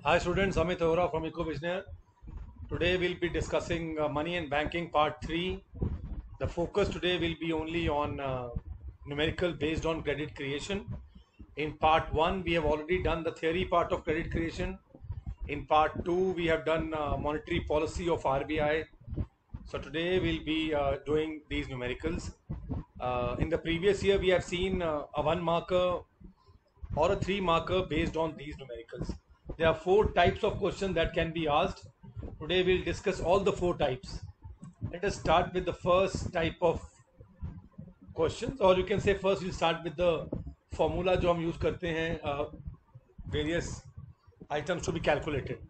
Hi students, Amit Ohra from EcoVisionaire. Today we'll be discussing money and banking part 3. The focus today will be only on numerical based on credit creation. In part 1 we have already done the theory part of credit creation. In part 2 we have done monetary policy of RBI. So today we'll be doing these numericals. In the previous year we have seen a 1 marker or a 3 marker based on these numericals. There are 4 types of questions that can be asked. Today we'll discuss all the 4 types. Let us start with the first type of questions, or you can say first we'll start with the formula जो हम use करते हैं various items to be calculated.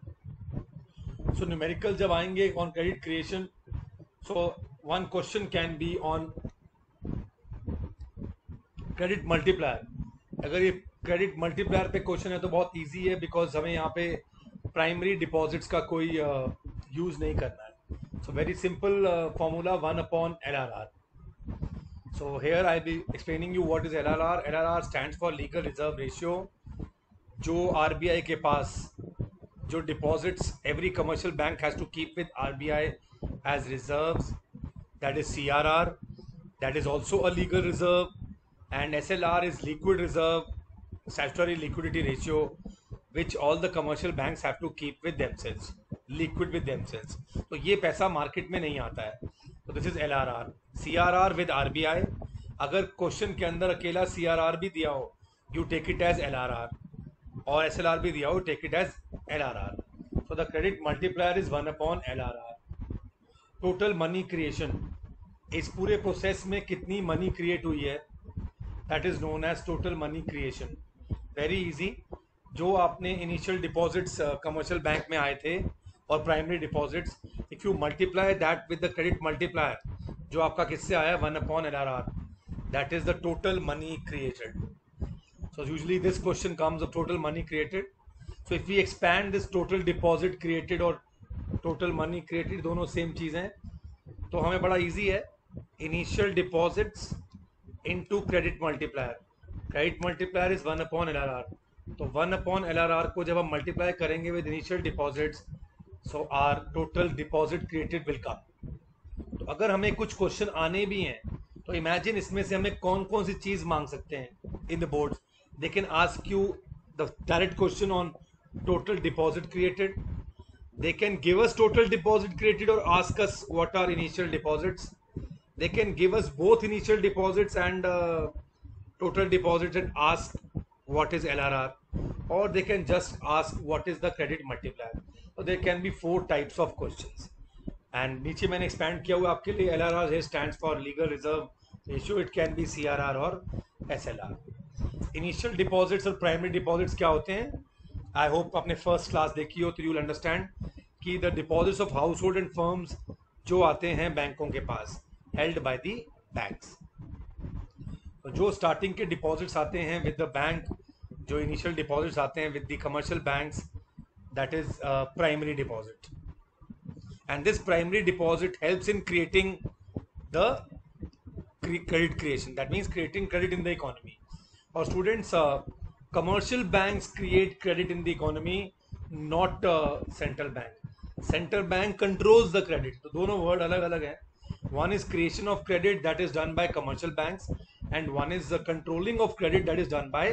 So numerical जब आएंगे on credit creation, so one question can be on credit multiplier. अगर ये credit multiplier पे question है तो बहुत इजी है, बिकॉज हमें यहाँ पे प्राइमरी डिपॉजिट्स का कोई यूज नहीं करना है. So very simple formula 1/LRR. So here I be explaining you what is LRR. LRR stands for legal reserve ratio. जो आरबीआई के पास जो deposits every commercial bank has to keep with RBI as reserves, that is CRR, that is also a legal reserve, and SLR is liquid reserve, statutory liquidity ratio, which all the commercial banks have to keep with themselves, liquid with themselves. तो ये पैसा market में नहीं आता है. तो this is LRR. CRR with RBI. अगर question के अंदर अकेला CRR भी दिया हो, you take it as LRR, और SLR भी दिया हो, take it as LRR. So the credit multiplier is 1/LRR. Total money creation, इस पूरे प्रोसेस में कितनी मनी क्रिएट हुई है, that is known as total money creation. Very easy. जो आपने इनिशियल डिपॉजिट्स कमर्शियल बैंक में आए थे और primary deposits, if you multiply that with the credit multiplier, जो आपका किससे आया 1/LRR, that is the total money created. So usually this question comes of total money created. So if we expand this total deposit created और total money created, दोनों same चीज़ हैं, तो हमें बड़ा इजी है. Initial deposits into credit multiplier. Credit multiplier is 1/LRR. तो 1/LRR को जब हम मल्टीप्लाई करेंगे with initial deposits, so our total deposit created will come. तो अगर हमें कुछ क्वेश्चन आने भी हैं, तो इमेजिन इसमें से हमें कौन कौन सी चीज़ मांग सकते हैं in the board. They can ask you the direct question on total deposit created. They can give us total deposit created or ask us what are initial deposits. They can give us both initial deposits and total deposits and ask what is LRR, or they can just ask what is the credit multiplier. So there can be 4 types of questions. And नीचे मैंने expand किया हुआ आपके लिए. LRR stands for legal reserve ratio. It can be CRR or SLR. Initial deposits और primary deposits क्या होते हैं? आई होप आपने फर्स्ट क्लास देखी हो, तो यू विल अंडरस्टैंड कि the deposits of house hold and firms जो आते हैं बैंकों के पास, हेल्ड बाय द बैंक्स. तो जो स्टार्टिंग के डिपॉजिट्स आते हैं विद द बैंक, जो इनिशियल डिपॉजिट्स आते हैं with the commercial banks, that is primary deposit. And this primary deposit helps in creating the credit creation. That means creating credit in the economy. Or students, commercial banks create credit in the economy, not central bank. Central bank controls the credit. तो दोनों word अलग अलग हैं. One is creation of credit that is done by commercial banks, and one is the controlling of credit that is done by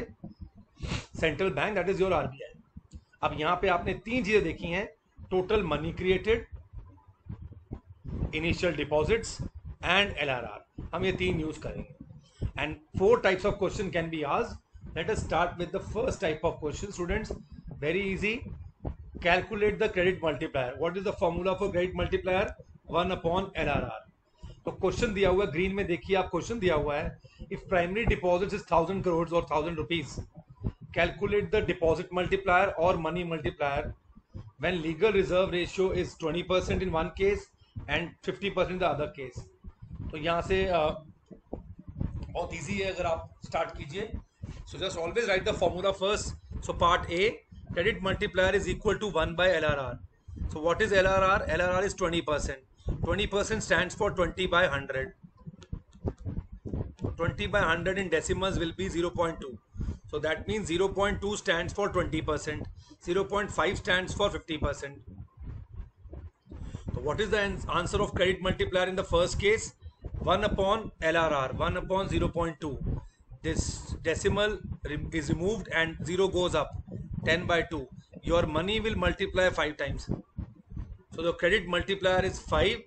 central bank, that is your RBI. अब यहाँ पे आपने 3 चीजें देखी हैं: total money created, initial deposits and LRR. हम ये 3 use करेंगे. And 4 types of question can be asked. Let us start with the first type of question, students. Very easy. Calculate the credit multiplier. What is the formula for credit multiplier? 1/LRR. तो question दिया हुआ है, green में देखिए आप, question दिया हुआ है, if primary deposit is 1000 crores और 1000 rupees, calculate the deposit multiplier or money multiplier when legal reserve ratio is 20% in one case and 50% in the other case. तो यहाँ से बहुत इजी है, अगर आप स्टार्ट कीजिए. So just always write the formula first. So part A, credit multiplier is equal to 1/LRR. So what is LRR? LRR is 20%. 20% stands for 20/100. 20/100 in decimals will be 0.2. So that means 0.2 stands for 20%, 0.5 stands for 50%. So what is the answer of credit multiplier in the first case? 1 upon LRR, 1 upon 0.2. This decimal is removed and 0 goes up, 10 by 2. Your money will multiply 5 times. So the credit multiplier is 5.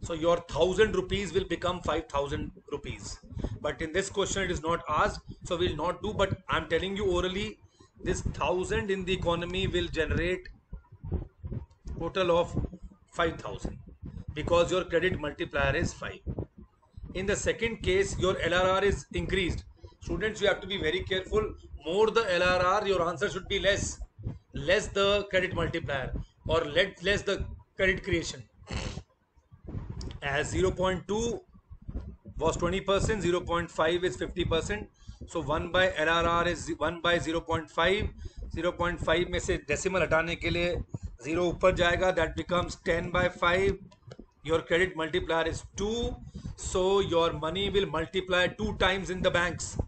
So your 1000 rupees will become 5000 rupees. But in this question it is not asked, so we will not do. But I am telling you orally, this 1000 in the economy will generate total of 5000 because your credit multiplier is 5. In the second case, your LRR is increased. Students, you have to be very careful. More the LRR, your answer should be less. Less the credit multiplier or less the credit creation. As 0.2 was 20%, 0.5 is 50%. So 1 by LRR is 1 by 0.5. 0.5 में से decimal हटाने के लिए 0 ऊपर जाएगा. That becomes 10 by 5. Your credit multiplier is 2. So your money will multiply 2 times in the banks.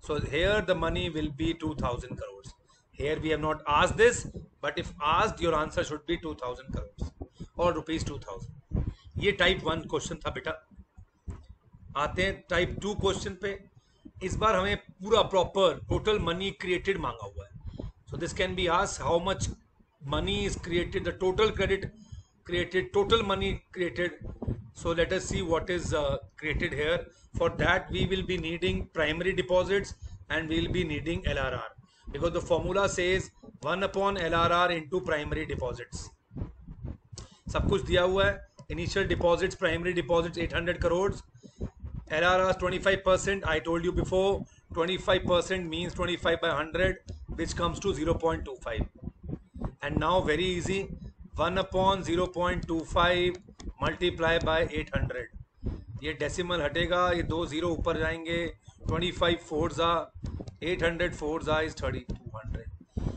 So here the money will be 2000 crores. Here we have not asked this, but if asked, your answer should be 2000 crores or rupees 2000. ये type 1 question था बेटा. आते हैं type 2 question पे. इस बार हमें पूरा proper total money created मांगा हुआ है. So this can be asked how much money is created, the total credit created, total money created. So let us see what is created here. For that we will be needing primary deposits and we will be needing LRR, because the formula says 1 upon LRR into primary deposits. सब कुछ दिया हुआ है. Initial deposits, primary deposits 800 crores, LRR 25%. I told you before, 25% means 25 by 100, which comes to 0.25. And now very easy, 1 upon 0.25 multiply by 800. ये decimal हटेगा, ये 2 0 ऊपर जाएंगे. 25 4s are 800, 4s are is 3200.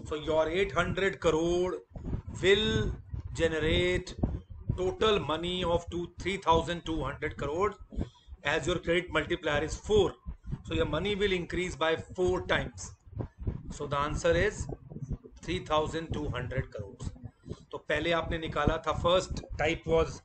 So your 800 crore will generate total money of 3200 crores as your credit multiplier is 4. So your money will increase by 4 times. So the answer is 3200 crores. तो पहले आपने निकाला था, first type was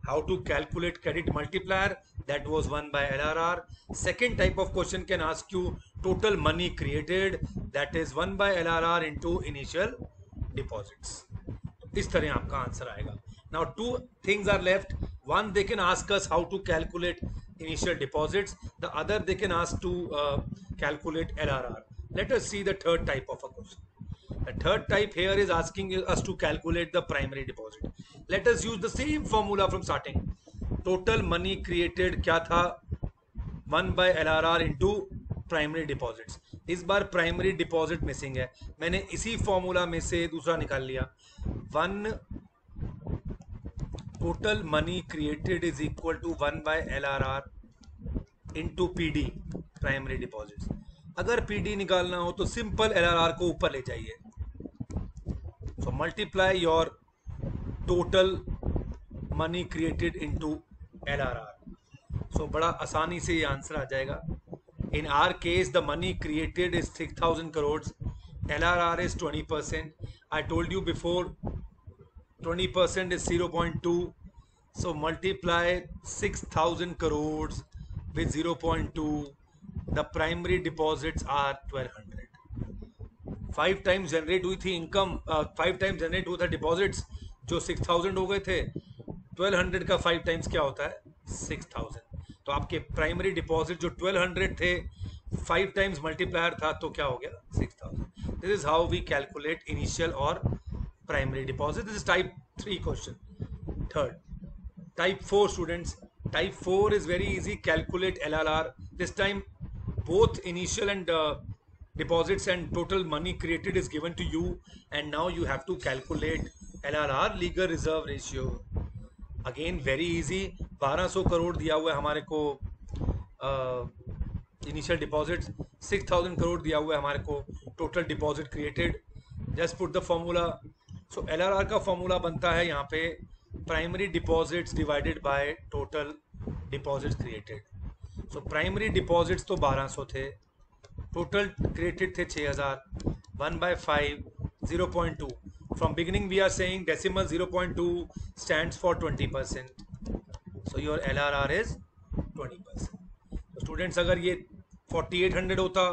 how to calculate credit multiplier, that was 1 by LRR. Second type of question can ask you total money created, that is 1 by LRR into initial deposits. इस तरह आपका answer आएगा. Now 2 things are left. One, they can ask us how to calculate initial deposits. The other, they can ask to calculate LRR. Let us see the third type of a question. The third type here is asking us to calculate the primary deposit. Let us use the same formula from starting. Total money created क्या था? 1 by LRR into primary deposits. इस बार primary deposit missing है. मैंने इसी formula में से दूसरा निकाल लिया. 1 total money created is equal to 1 by LRR into PD, primary deposits. अगर PD निकालना हो तो simple LRR को ऊपर ले जाइए. So multiply your total money created into LRR. So बड़ा आसानी से ये आंसर आ जाएगा. In our case the money created is 6000 crores. LRR is 20%. I told you before 20% is 0.2. So multiply 6000 crores with 0.2. The primary deposits are 1200. 5 times generate हुई थी income, 5 times generate हुआ था deposits, जो 6000 हो गए थे. 1200 का 5 टाइम्स क्या होता है? 6000. तो आपके प्राइमरी डिपॉजिट जो 1200 थे, 5 टाइम्स मल्टीप्लायर था, तो क्या हो गया? 6000. This is how we calculate initial और primary deposit. This is type 3 question. Third type 4 students. Type 4 is very easy. Calculate LRR. This time both initial and deposits and total money created is given to you, and now you have to calculate LRR, legal reserve ratio. Again very easy. 1200 crore दिया हुआ है हमारे को initial deposits, 6000 crore दिया हुआ है हमारे को total deposit created. Just put the formula. So LRR का फॉर्मूला बनता है यहाँ पे primary deposits divided by total deposits created. So primary deposits तो 1200 थे, टोटल क्रेडिट थे 6000, 1/5 0.2. From beginning we are saying decimal 0.2 stands for 20%. So your LRR is 20%. तो students अगर ये 4800 होता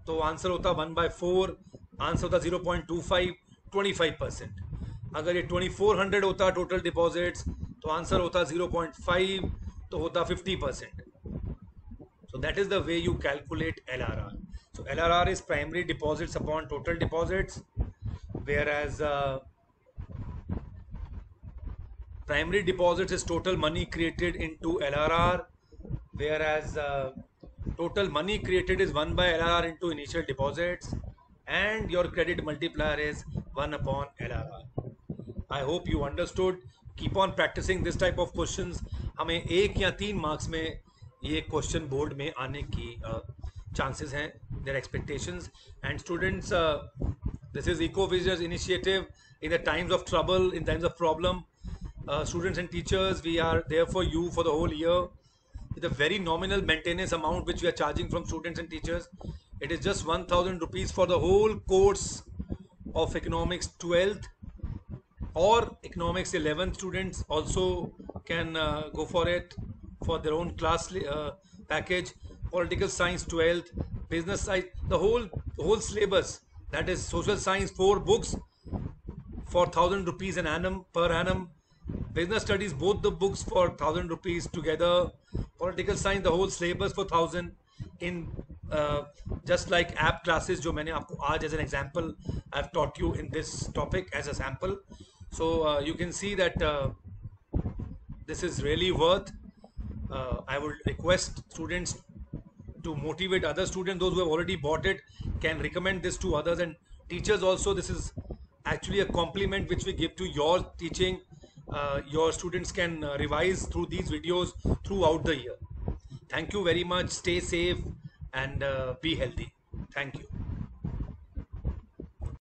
तो आंसर होता 1/4, आंसर होता 0.25, 25%. अगर ये 2400 होता टोटल डिपॉजिट्स तो आंसर होता 0.5, तो होता 50%. So that is the way you calculate LRR. So LRR is primary deposits upon total deposits, whereas primary deposits is total money created into LRR, whereas total money created is 1 by LRR into initial deposits, and your credit multiplier is 1 upon LRR. I hope you understood. Keep on practicing this type of questions. हमें 1 या 3 marks में ये question board में आने की chances हैं, their expectations. And students, this is EcoVisitors initiative. In the times of trouble, in times of problem, students and teachers, we are there for you for the whole year with a very nominal maintenance amount which we are charging from students and teachers. It is just 1000 rupees for the whole course of economics 12th, or economics 11th students also can go for it for their own class package. Political science 12th, business science, the whole syllabus, that is social science 4 books for 1000 rupees an annum per annum, business studies both the books for 1000 rupees together, political science the whole syllabus for 1000 in just like app classes जो मैंने आपको आज as an example I've taught you in this topic as a sample. So you can see that this is really worth. I would request students to motivate other students. Those who have already bought it can recommend this to others, and teachers also. This is actually a compliment which we give to your teaching. Your students can revise through these videos throughout the year. Thank you very much. Stay safe and be healthy. Thank you.